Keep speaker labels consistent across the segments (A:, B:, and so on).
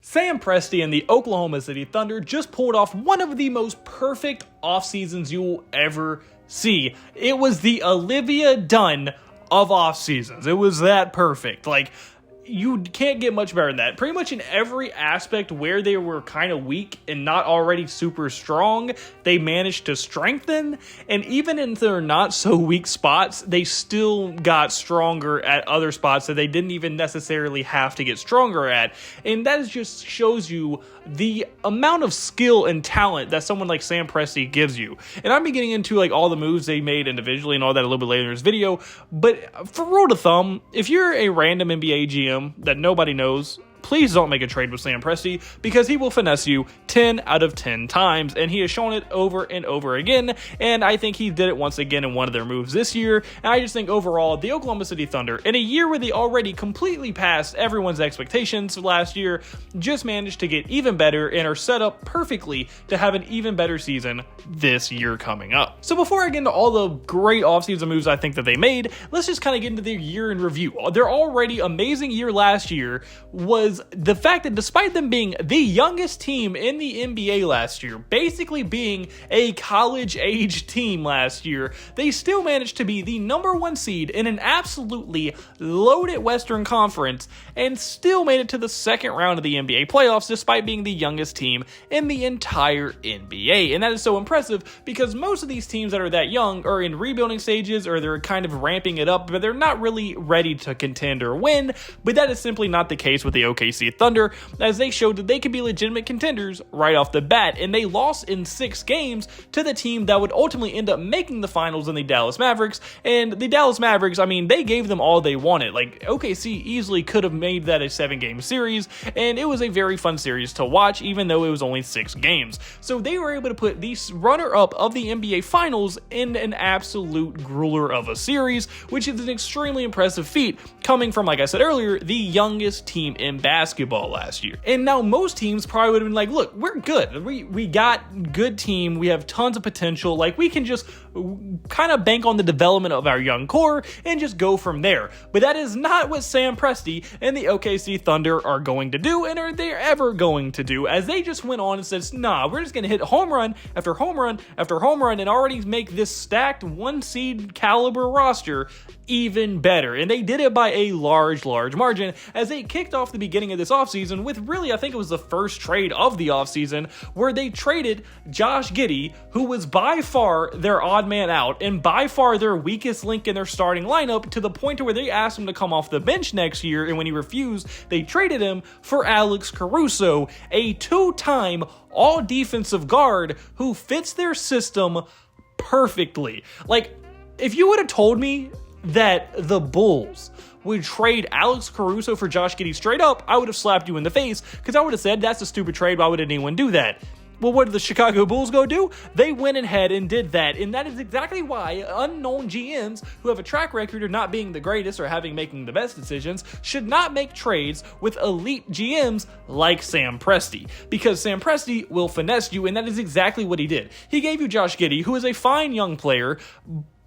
A: Sam Presti and the Oklahoma City Thunder just pulled off one of the most perfect off seasons you will ever see. It was the Olivia Dunn of off seasons. It was that perfect. Like, you can't get much better than that. Pretty much in every aspect where they were kind of weak and not already super strong, they managed to strengthen. And even in their not so weak spots, they still got stronger at other spots that they didn't even necessarily have to get stronger at. And that just shows you the amount of skill and talent that someone like Sam Presti gives you. And I'm getting into like all the moves they made individually and all that a little bit later in this video. But for rule of thumb, if you're a random NBA GM that nobody knows, please don't make a trade with Sam Presti, because he will finesse you 10 out of 10 times, and he has shown it over and over again, and I think he did it once again in one of their moves this year. And I just think overall, the Oklahoma City Thunder, in a year where they already completely passed everyone's expectations last year, just managed to get even better and are set up perfectly to have an even better season this year coming up. So before I get into all the great offseason moves I think that they made, let's just kind of get into their year in review. Their already amazing year last year was the fact that despite them being the youngest team in the NBA last year, basically being a college-age team last year, they still managed to be the #1 seed in an absolutely loaded Western Conference and still made it to the second round of the NBA playoffs despite being the youngest team in the entire NBA. And that is so impressive because most of these teams that are that young are in rebuilding stages or they're kind of ramping it up, but they're not really ready to contend or win. But that is simply not the case with the OKC Thunder, as they showed that they could be legitimate contenders right off the bat, and they lost in 6 games to the team that would ultimately end up making the finals in the Dallas Mavericks. And the Dallas Mavericks, I mean, they gave them all they wanted. Like, OKC easily could have made that a 7-game series, and it was a very fun series to watch, even though it was only 6 games. So they were able to put the runner-up of the NBA Finals in an absolute grueler of a series, which is an extremely impressive feat, coming from, like I said earlier, the youngest team in basketball last year. And now most teams probably would have been like, look, we're good. We got good team. We have tons of potential. Like, we can just kind of bank on the development of our young core and just go from there. But that is not what Sam Presti and the OKC Thunder are going to do, and are they ever going to do, as they just went on and said, nah, we're just going to hit home run after home run after home run and already make this stacked 1 seed caliber roster even better. And they did it by a large margin, as they kicked off the beginning of this offseason with really, I think it was the first trade of the offseason, where they traded Josh Giddey, who was by far their odd man out and by far their weakest link in their starting lineup, to the point where they asked him to come off the bench next year, and when he refused, they traded him for Alex Caruso, a 2-time all-defensive guard who fits their system perfectly. Like, if you would have told me that the Bulls would trade Alex Caruso for Josh Giddey straight up, I would have slapped you in the face, because I would have said, that's a stupid trade, why would anyone do that? Well, what did the Chicago Bulls go do? They went ahead and did that, and that is exactly why unknown GMs who have a track record of not being the greatest or making the best decisions should not make trades with elite GMs like Sam Presti, because Sam Presti will finesse you, and that is exactly what he did. He gave you Josh Giddey, who is a fine young player,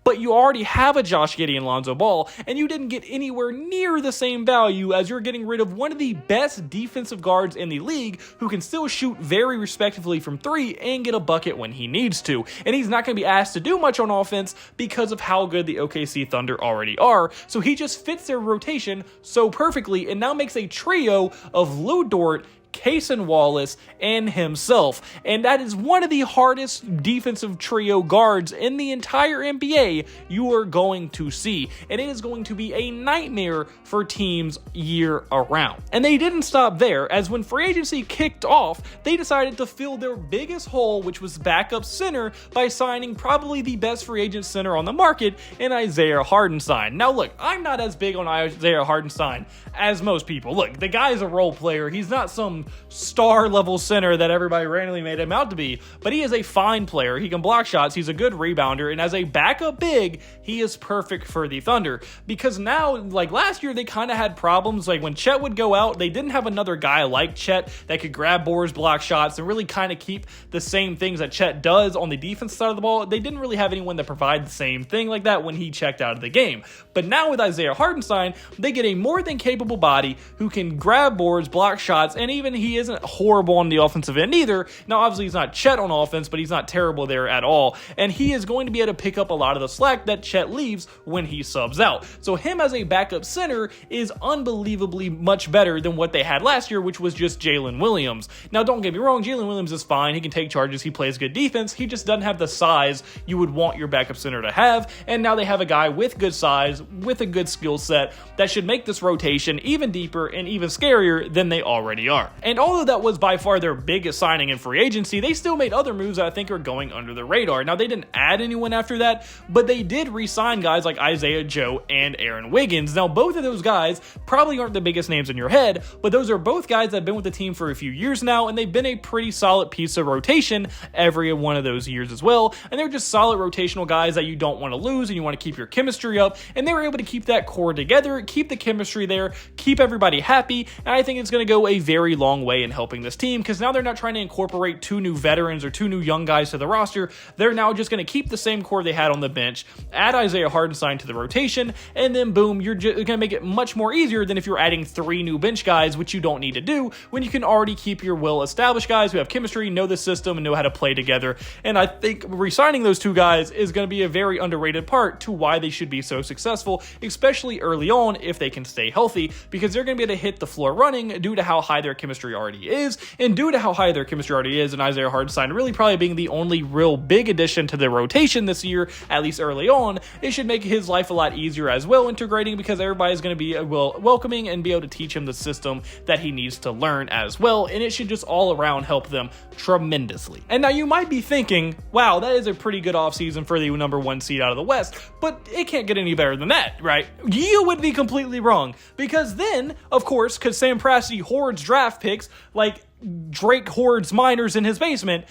A: but you already have a Josh Giddey and Lonzo Ball, and you didn't get anywhere near the same value as you're getting rid of one of the best defensive guards in the league, who can still shoot very respectively from 3 and get a bucket when he needs to. And he's not going to be asked to do much on offense because of how good the OKC Thunder already are. So he just fits their rotation so perfectly, and now makes a trio of Lou Dort, Cason Wallace, and himself. And that is one of the hardest defensive trio guards in the entire NBA you are going to see. And it is going to be a nightmare for teams year around. And they didn't stop there, as when free agency kicked off, they decided to fill their biggest hole, which was backup center, by signing probably the best free agent center on the market in Isaiah Hartenstein. Now look, I'm not as big on Isaiah Hartenstein as most people. Look, the guy's a role player. He's not some star level center that everybody randomly made him out to be, but he is a fine player. He can block shots. He's a good rebounder, and as a backup big, he is perfect for the Thunder, because now, like last year, they kind of had problems. Like when Chet would go out, they didn't have another guy like Chet that could grab boards, block shots, and really kind of keep the same things that Chet does on the defense side of the ball. They didn't really have anyone that provided the same thing like that when he checked out of the game. But now with Isaiah Hartenstein, they get a more than capable body who can grab boards, block shots, and even end, he isn't horrible on the offensive end either. Now, obviously, he's not Chet on offense, but he's not terrible there at all. And he is going to be able to pick up a lot of the slack that Chet leaves when he subs out. So him as a backup center is unbelievably much better than what they had last year, which was just Jalen Williams. Now, don't get me wrong, Jalen Williams is fine. He can take charges. He plays good defense. He just doesn't have the size you would want your backup center to have. And now they have a guy with good size, with a good skill set that should make this rotation even deeper and even scarier than they already are. And although that was by far their biggest signing in free agency, they still made other moves that I think are going under the radar. Now, they didn't add anyone after that, but they did re-sign guys like Isaiah Joe and Aaron Wiggins. Now, both of those guys probably aren't the biggest names in your head, but those are both guys that have been with the team for a few years now, and they've been a pretty solid piece of rotation every one of those years as well. And they're just solid rotational guys that you don't want to lose, and you want to keep your chemistry up. And they were able to keep that core together, keep the chemistry there, keep everybody happy. And I think it's going to go a very long way in helping this team, because now they're not trying to incorporate two new veterans or two new young guys to the roster. They're now just going to keep the same core they had on the bench, add Isaiah Hartenstein to the rotation, and then boom, you're going to make it much more easier than if you're adding 3 new bench guys, which you don't need to do when you can already keep your well-established guys who have chemistry, know the system, and know how to play together. And I think re-signing those two guys is going to be a very underrated part to why they should be so successful, especially early on if they can stay healthy, because they're going to be able to hit the floor running due to how high their chemistry already is. And due to how high their chemistry already is, and Isaiah Hartenstein really probably being the only real big addition to the rotation this year, at least early on, it should make his life a lot easier as well integrating, because everybody's going to be welcoming and be able to teach him the system that he needs to learn as well. And it should just all around help them tremendously. And now you might be thinking, wow, that is a pretty good offseason for the number 1 seed out of the West, but it can't get any better than that, right? You would be completely wrong, because then, of course, because Sam Presti hoards draft picks like Drake hoards miners in his basement,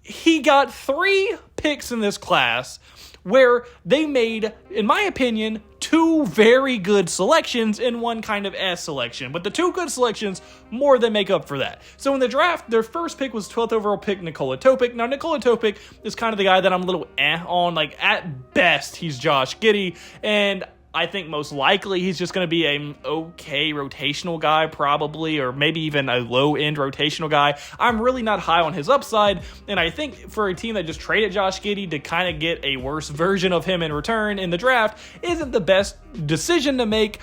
A: he got 3 picks in this class where they made, in my opinion, 2 very good selections and 1 kind of ass selection. But the 2 good selections more than make up for that. So in the draft, their first pick was 12th overall pick Nikola Topic. Now, Nikola Topic is kind of the guy that I'm a little on. Like, at best, he's Josh Giddey. And I think most likely he's just going to be an okay rotational guy, probably, or maybe even a low-end rotational guy. I'm really not high on his upside, and I think for a team that just traded Josh Giddey to kind of get a worse version of him in return in the draft isn't the best decision to make.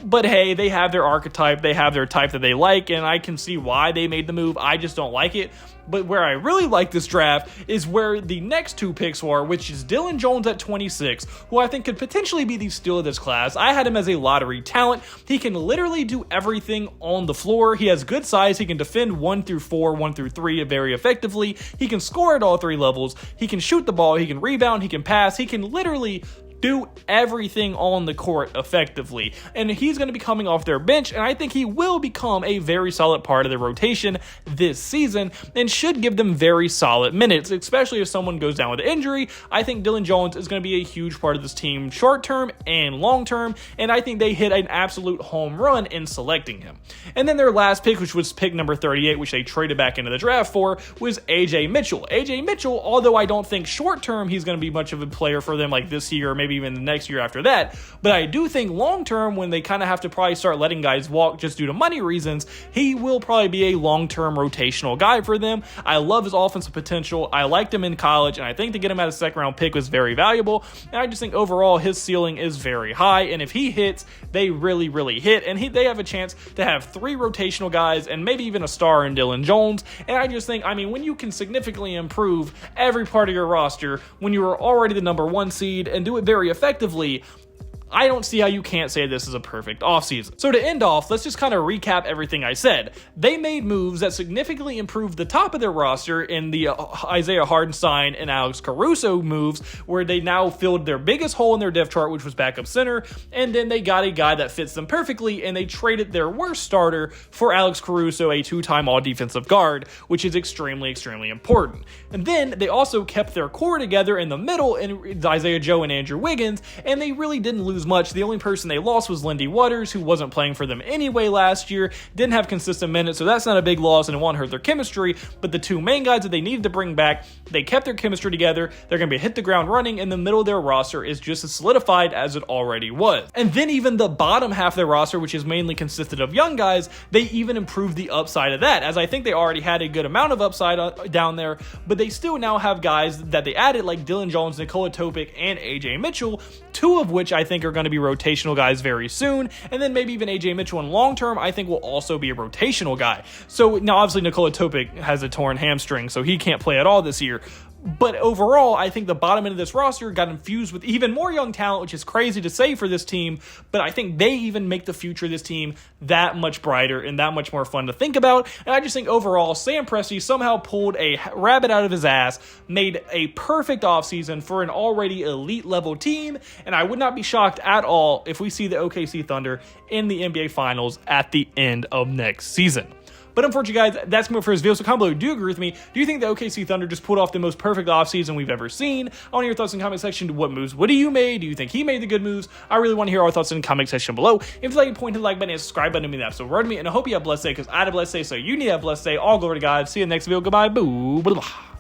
A: But hey, they have their archetype, they have their type that they like, and I can see why they made the move. I just don't like it. But where I really like this draft is where the next 2 picks were, which is Dylan Jones at 26, who I think could potentially be the steal of this class. I had him as a lottery talent. He can literally do everything on the floor. He has good size. He can defend 1 through 4, 1 through 3 very effectively. He can score at all 3 levels. He can shoot the ball. He can rebound. He can pass. He can literally do everything on the court effectively. And he's going to be coming off their bench, and I think he will become a very solid part of the rotation this season and should give them very solid minutes, especially if someone goes down with an injury. I think Dylan Jones is going to be a huge part of this team short term and long term, and I think they hit an absolute home run in selecting him. And then their last pick, which was pick number 38, which they traded back into the draft for, was AJ Mitchell. AJ Mitchell, although I don't think short term he's going to be much of a player for them like this year or maybe even the next year after that, but I do think long term, when they kind of have to probably start letting guys walk just due to money reasons, he will probably be a long-term rotational guy for them. I love his offensive potential. I liked him in college, and I think to get him at a second-round pick was very valuable, and I just think overall his ceiling is very high, and if he hits, they really, really hit, and they have a chance to have 3 rotational guys and maybe even a star in Dylan Jones. And I just think, I mean, when you can significantly improve every part of your roster when you are already the number 1 seed and do it very effectively, I don't see how you can't say this is a perfect offseason. So to end off, let's just kind of recap everything I said. They made moves that significantly improved the top of their roster in the Isaiah Hartenstein and Alex Caruso moves, where they now filled their biggest hole in their depth chart, which was backup center, and then they got a guy that fits them perfectly, and they traded their worst starter for Alex Caruso, a 2-time all-defensive guard, which is extremely, extremely important. And then they also kept their core together in the middle in Isaiah Joe and Andrew Wiggins, and they really didn't lose lose much. The only person they lost was Lindy Waters, who wasn't playing for them anyway last year, didn't have consistent minutes, so that's not a big loss, and it won't hurt their chemistry. But the two main guys that they needed to bring back, they kept their chemistry together. They're going to be hit the ground running, and the middle of their roster is just as solidified as it already was. And then even the bottom half of their roster, which is mainly consisted of young guys, they even improved the upside of that, as I think they already had a good amount of upside down there, but they still now have guys that they added like Dylan Jones, Nikola Topic, and AJ Mitchell, two of which I think are going to be rotational guys very soon, and then maybe even AJ Mitchell in long term I think will also be a rotational guy. So now obviously Nikola Topic has a torn hamstring, so he can't play at all this year. But overall, I think the bottom end of this roster got infused with even more young talent, which is crazy to say for this team, but I think they even make the future of this team that much brighter and that much more fun to think about. And I just think overall, Sam Presti somehow pulled a rabbit out of his ass, made a perfect offseason for an already elite level team, and I would not be shocked at all if we see the OKC Thunder in the NBA Finals at the end of next season. But unfortunately, guys, that's more for this video. So comment below, do you agree with me? Do you think the OKC Thunder just pulled off the most perfect offseason we've ever seen? I want to hear your thoughts in the comment section. What moves would you made? Do you think he made the good moves? I really want to hear our thoughts in the comment section below. If you like, point to the like button and subscribe button to me. That's so reward me. And I hope you have a blessed day, because I had a blessed day, so you need to have a blessed day. All glory to God. See you in the next video. Goodbye. Boo. Blah, blah.